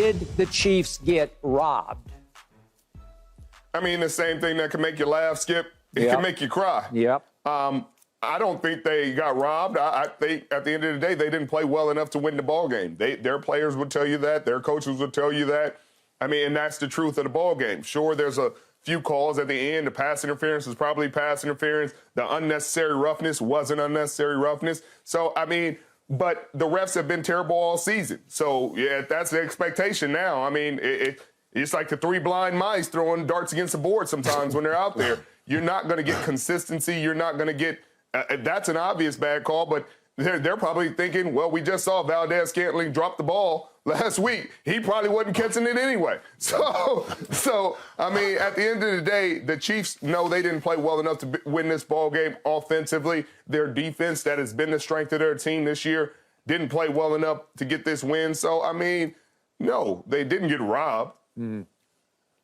Did the Chiefs get robbed? I mean, the same thing that can make you laugh, Skip, it Yep. can make you cry. Yep. I don't think they got robbed. I think at the end of the day, they didn't play well enough to win the ball game. Their players would tell you that. Their coaches would tell you that. I mean, and that's the truth of the ball game. Sure, there's a few calls at the end. The pass interference was probably pass interference. The unnecessary roughness wasn't unnecessary roughness. So, I mean, but the refs have been terrible all season. So, yeah, that's the expectation now. I mean, it's like the three blind mice throwing darts against the board sometimes when they're out there. You're not going to get consistency. You're not going to get that's an obvious bad call, but they're probably thinking, well, we just saw Valdez-Scantling drop the ball last week. He probably wasn't catching it anyway. So I mean, at the end of the day, the Chiefs know they didn't play well enough to win this ball game offensively. Their defense, that has been the strength of their team this year, didn't play well enough to get this win. So, I mean, no, they didn't get robbed. Mm-hmm.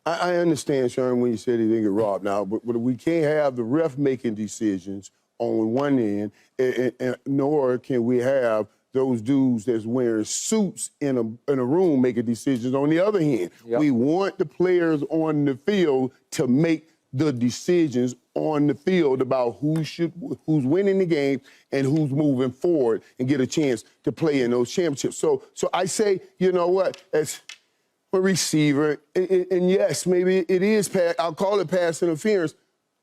I understand, Sherman, when you said he didn't get robbed. Now, but we can't have the ref making decisions on one end, and nor can we have those dudes that's wearing suits in a room making decisions on the other hand. Yep. We want the players on the field to make the decisions on the field about who's winning the game and who's moving forward and get a chance to play in those championships. So I say, you know what, as a receiver, and yes, maybe it is I'll call it pass interference,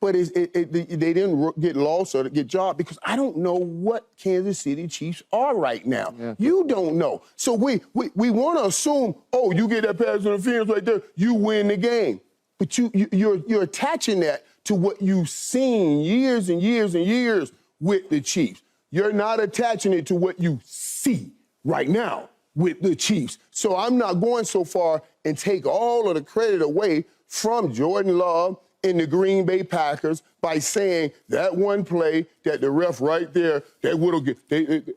but they didn't get lost or get dropped because I don't know what Kansas City Chiefs are right now. Yeah. You don't know. So we want to assume, oh, you get that pass interference right there, you win the game. But you're attaching that to what you've seen years and years and years with the Chiefs. You're not attaching it to what you see right now with the Chiefs. So I'm not going so far and take all of the credit away from Jordan Love and the Green Bay Packers by saying that one play that the ref right there,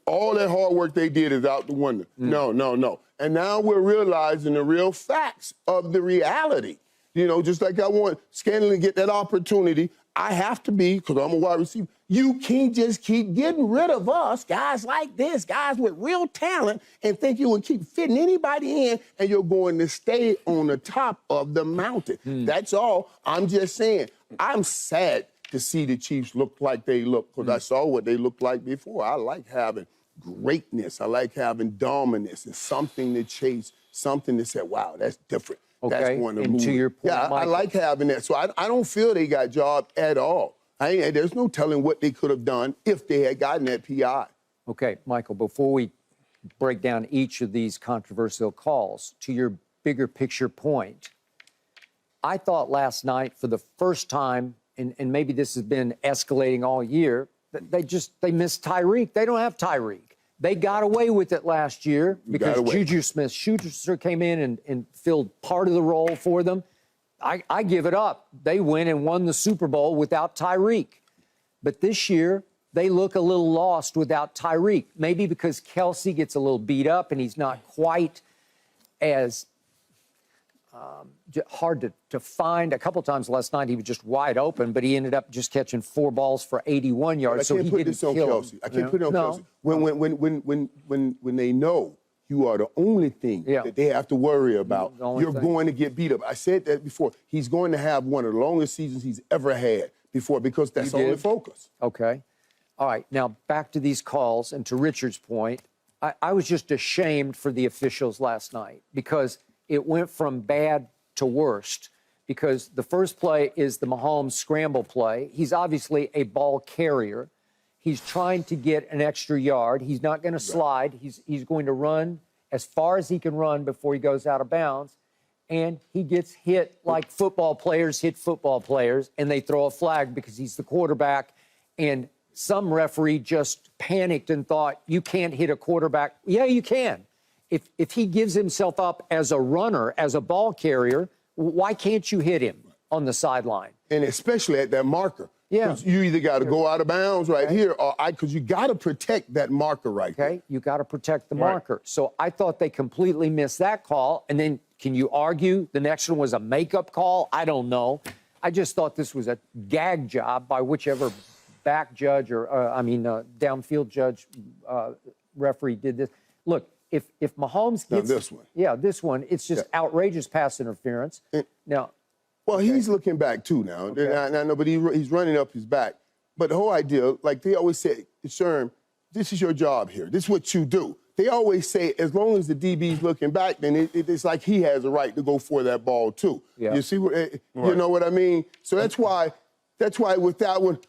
all that hard work they did is out the window. No. And now we're realizing the real facts of the reality. You know, just like I want Scantling to get that opportunity, I have to be, because I'm a wide receiver. You can't just keep getting rid of us, guys like this, guys with real talent, and think you will keep fitting anybody in and you're going to stay on the top of the mountain. That's all. I'm just saying, I'm sad to see the Chiefs look like they look, because I saw what they looked like before. I like having greatness. I like having dominance and something to chase, something to say, wow, that's different. Okay, that's going to move. To your point, yeah, Michael. I like having that. So I don't feel they got jobbed at all. There's no telling what they could have done if they had gotten that PI. Okay, Michael, before we break down each of these controversial calls, to your bigger picture point, I thought last night for the first time, and maybe this has been escalating all year, they missed Tyreek. They don't have Tyreek. They got away with it last year because Juju Smith-Schuster came in and filled part of the role for them. I give it up. They went and won the Super Bowl without Tyreek. But this year, they look a little lost without Tyreek. Maybe because Kelsey gets a little beat up and he's not quite as hard to find. A couple times last night, he was just wide open, but he ended up just catching 4 balls for 81 yards. So I can't put this on Kelsey. I can't put it on Kelsey. When they know you are the only thing that they have to worry about, you're going to get beat up. I said that before. He's going to have one of the longest seasons he's ever had before because that's the only focus. Okay. All right. Now, back to these calls and to Richard's point, I was just ashamed for the officials last night because it went from bad to worst because the first play is the Mahomes scramble play. He's obviously a ball carrier. He's trying to get an extra yard. He's not going to slide. He's going to run as far as he can run before he goes out of bounds. And he gets hit like football players hit football players, and they throw a flag because he's the quarterback. And some referee just panicked and thought, you can't hit a quarterback. Yeah, you can. If he gives himself up as a runner, as a ball carrier, why can't you hit him on the sideline? And especially at that marker. Yeah. You either got to go out of bounds here or because you got to protect that marker there. Okay, you got to protect the marker. So I thought they completely missed that call. And then can you argue the next one was a makeup call? I don't know. I just thought this was a gag job by whichever back judge or, downfield judge referee did this. Look, if Mahomes Now gets this one. yeah, this one, it's just outrageous pass interference. Now, Well, he's looking back too now. No, but he's running up his back. But the whole idea, like they always say, Sherm, this is your job here. This is what you do. They always say, as long as the DB's looking back, then it's like he has a right to go for that ball too. Yeah. You see what you know what I mean? So that's why with that one,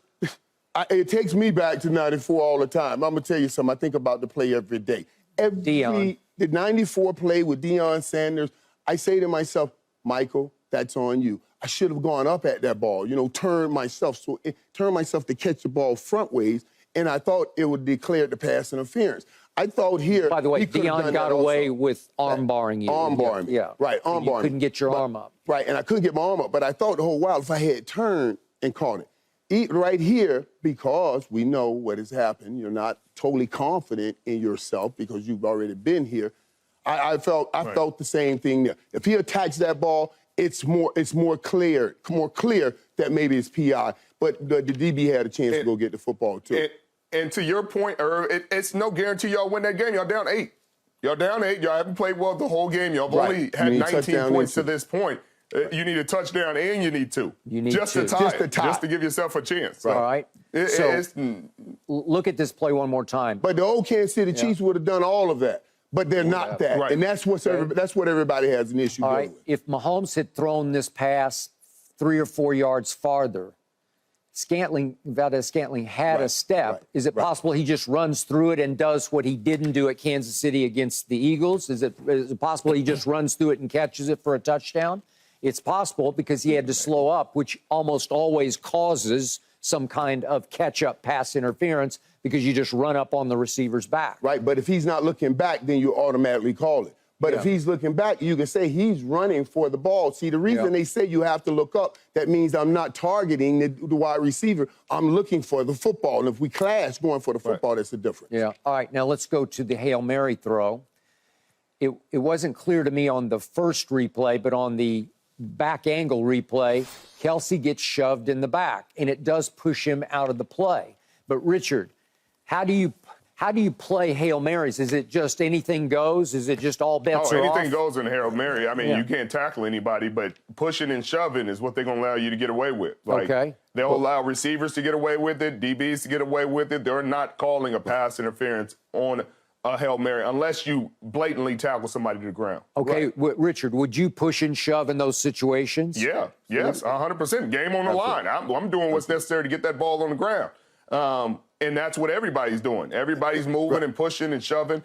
it takes me back to '94 all the time. I'm gonna tell you something. I think about the play every day. The '94 play with Deion Sanders. I say to myself, Michael, that's on you. I should have gone up at that ball, turned myself to catch the ball front ways, and I thought it would declare the pass interference. I thought here. by the way, Deion got away with arm barring you. Arm barring me. Yeah. Right, arm barring. You couldn't get your arm up. Right, and I couldn't get my arm up, but I thought the whole while if I had turned and caught it. Right here, because we know what has happened, you're not totally confident in yourself because you've already been here. I felt the same thing there. If he attacks that ball, it's more clear that maybe it's PI. But the DB had a chance to go get the football too. And to your point, Irv, it's no guarantee y'all win that game. Y'all down 8. Y'all down 8. Y'all haven't played well the whole game. Y'all have only had 19 points to this point. You need a touchdown and you need 2. You need just 2. to tie, just to give yourself a chance. All right. Look at this play one more time. But the old Kansas City Chiefs would have done all of that. But they're not that. Right. And that's what everybody has an issue All with. right. If Mahomes had thrown this pass 3 or 4 yards farther, Valdez-Scantling had a step. Is it possible he just runs through it and does what he didn't do at Kansas City against the Eagles? Is it possible he just runs through it and catches it for a touchdown? It's possible because he had to slow up, which almost always causes some kind of catch-up pass interference because you just run up on the receiver's back. Right, but if he's not looking back, then you automatically call it. But if he's looking back, you can say he's running for the ball. See, the reason they say you have to look up, that means I'm not targeting the wide receiver. I'm looking for the football. And if we clash going for the football, that's the difference. Yeah. All right, now let's go to the Hail Mary throw. It wasn't clear to me on the first replay, but on the back angle replay, Kelsey gets shoved in the back, and it does push him out of the play. But, Richard, how do you play Hail Marys? Is it just anything goes? Is it just all bets are off? Anything goes in Hail Mary. I mean, you can't tackle anybody, but pushing and shoving is what they're going to allow you to get away with. They'll allow receivers to get away with it, DBs to get away with it. They're not calling a pass interference on a Hail Mary unless you blatantly tackle somebody to the ground. Okay, Richard, would you push and shove in those situations? Yeah, yes, 100%. Game on the line. I'm doing what's necessary to get that ball on the ground. And that's what everybody's doing. Everybody's moving and pushing and shoving.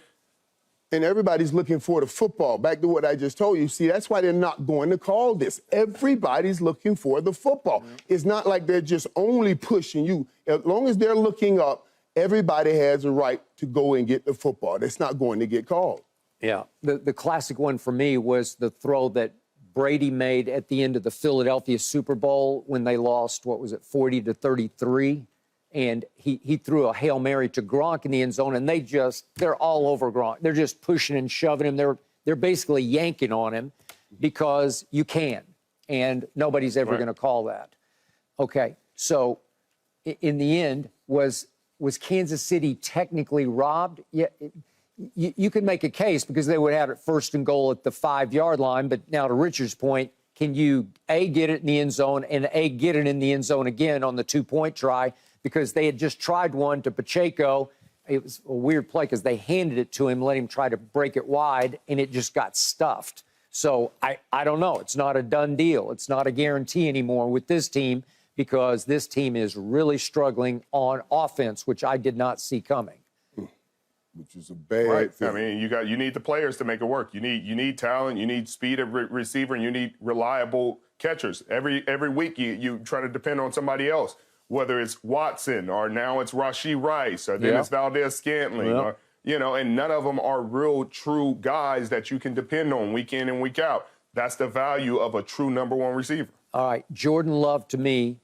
And everybody's looking for the football. Back to what I just told you. See, that's why they're not going to call this. Everybody's looking for the football. It's not like they're just only pushing you. As long as they're looking up, everybody has a right to go and get the football. That's not going to get called. Yeah. The classic one for me was the throw that Brady made at the end of the Philadelphia Super Bowl when they lost, 40-33. And he threw a Hail Mary to Gronk in the end zone, and they're all over Gronk. They're just pushing and shoving him. They're basically yanking on him because you can, and nobody's ever going to call that. Okay, so in the end, was Kansas City technically robbed? Yeah, you can make a case because they would have it 1st and goal at the 5-yard line, but now to Richard's point, can you, A, get it in the end zone, and A, get it in the end zone again on the 2-point try? Because they had just tried one to Pacheco. It was a weird play because they handed it to him, let him try to break it wide, and it just got stuffed. So I don't know. It's not a done deal. It's not a guarantee anymore with this team because this team is really struggling on offense, which I did not see coming. Which is a bad thing. I mean, you need the players to make it work. You need talent, you need speed at receiver, and you need reliable catchers. Every week you try to depend on somebody else. Whether it's Watson or now it's Rashee Rice or then it's Valdez-Scantling, or, and none of them are real, true guys that you can depend on week in and week out. That's the value of a true number 1 receiver. All right, Jordan Love to me,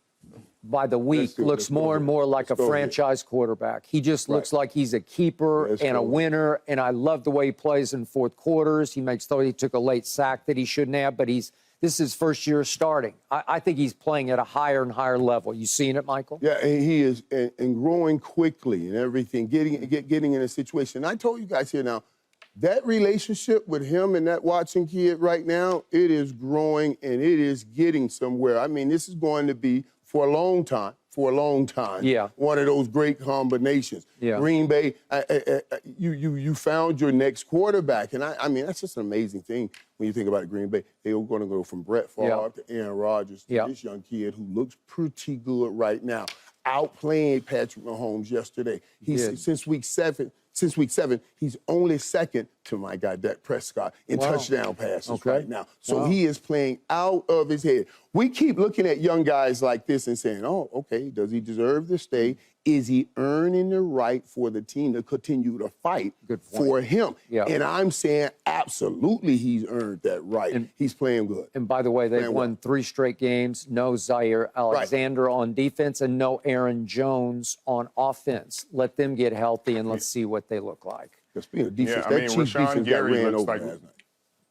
by the week, looks more and more like a franchise quarterback. He just looks like he's a keeper and a winner, and I love the way he plays in fourth quarters. He makes throws. He took a late sack that he shouldn't have, but this is his first year starting. I think he's playing at a higher and higher level. You seen it, Michael? Yeah, and he is and growing quickly and everything, getting in a situation. And I told you guys here now, that relationship with him and that Watson kid right now, it is growing and it is getting somewhere. I mean, this is going to be for a long time. Yeah. One of those great combinations. Yeah. Green Bay, you found your next quarterback. And I mean, that's just an amazing thing when you think about Green Bay. They were going to go from Brett Favre to Aaron Rodgers to this young kid who looks pretty good right now, outplaying Patrick Mahomes yesterday. Since week seven, he's only second to my guy, Dak Prescott, in touchdown passes right now. So he is playing out of his head. We keep looking at young guys like this and saying, oh, okay, does he deserve to stay? Is he earning the right for the team to continue to fight for him? Yeah. And I'm saying absolutely he's earned that right. And he's playing good. And by the way, they've won 3 straight games. No Zaire Alexander on defense and no Aaron Jones on offense. Let them get healthy and let's see what they look like. Speaking of defense, that Chiefs defense got ran over last night.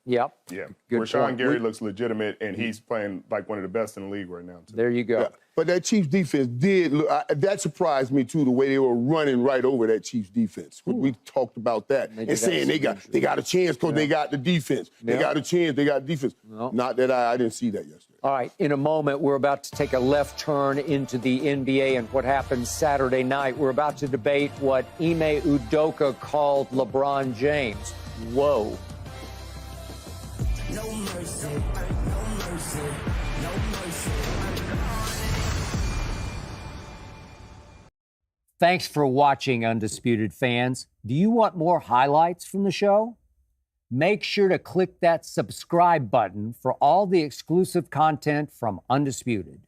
Yep. Yeah. Good Rashawn point. Gary looks legitimate, and he's playing like one of the best in the league right now, too. There you go. Yeah. But that Chiefs defense did look, that surprised me too, the way they were running right over that Chiefs defense. We talked about that and saying they got a chance because they got the defense. They got a chance, they got defense. Not that I didn't see that yesterday. All right, in a moment, we're about to take a left turn into the NBA and what happened Saturday night. We're about to debate what Ime Udoka called LeBron James. Whoa. No mercy, no mercy, no mercy. Thanks for watching, Undisputed fans. Do you want more highlights from the show? Make sure to click that subscribe button for all the exclusive content from Undisputed.